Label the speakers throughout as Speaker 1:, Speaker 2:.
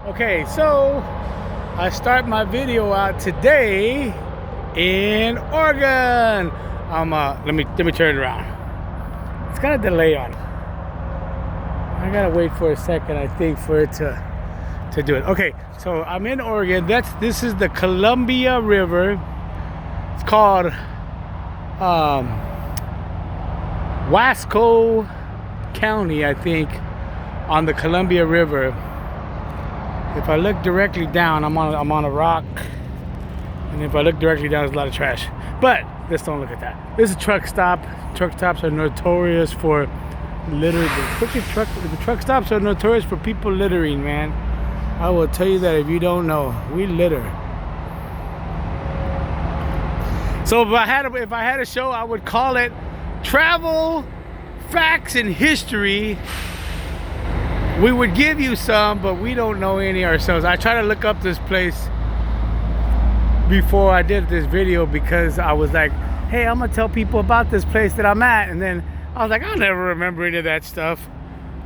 Speaker 1: Okay, so I start my video out today in Oregon. Let me turn it around. It's got a delay on it. I gotta wait for a second, I think, for it to do it. Okay, so I'm in Oregon. This is the Columbia River. It's called Wasco County, I think, on the Columbia River. If I look directly down, I'm on a rock, and if I look directly down, there's a lot of trash. But let's don't look at that. This is a truck stop. Truck stops are notorious for littering. The truck stops are notorious for people littering, man. I will tell you that if you don't know, we litter. So if I had a show, I would call it Travel, Facts, and History. We would give you some, but we don't know any ourselves. I tried to look up this place before I did this video because I was like, hey, I'm gonna tell people about this place that I'm at, and then I was like, I'll never remember any of that stuff.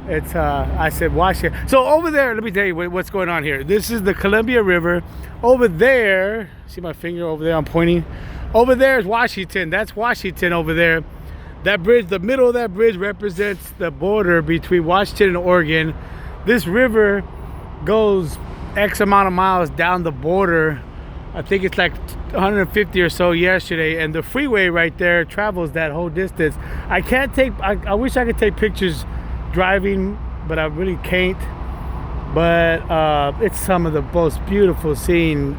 Speaker 1: It's I said Washington. So over there, let me tell you what's going on here. This is the Columbia River. Over there, see my finger over there, I'm pointing. Over there is Washington. That's Washington over there. That bridge, the middle of that bridge, represents the border between Washington and Oregon. This river goes X amount of miles down the border. I think it's like 150 or so yesterday, and the freeway right there travels that whole distance. I wish I could take pictures driving, but I really can't. But it's some of the most beautiful scene.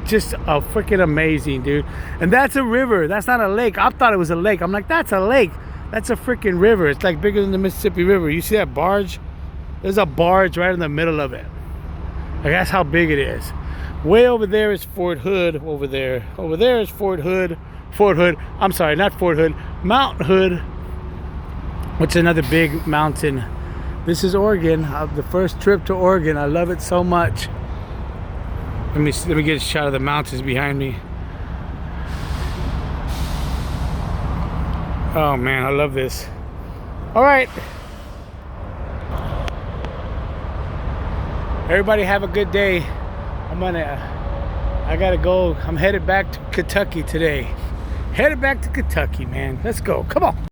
Speaker 1: Just a freaking amazing, dude. And that's a river. That's not a lake. I thought it was a lake. I'm like, that's a lake. That's a freaking river. It's like bigger than the Mississippi River. You see that barge? There's a barge right in the middle of it. Like, that's how big it is. Way over there is Fort Hood. Over there is Fort Hood. I'm sorry, not Fort Hood. Mount Hood, which is another big mountain. This is Oregon. The first trip to Oregon. I love it so much. Let me get a shot of the mountains behind me. Oh man, I love this. All right. Everybody have a good day. I gotta go. I'm headed back to Kentucky today. Headed back to Kentucky, man. Let's go. Come on.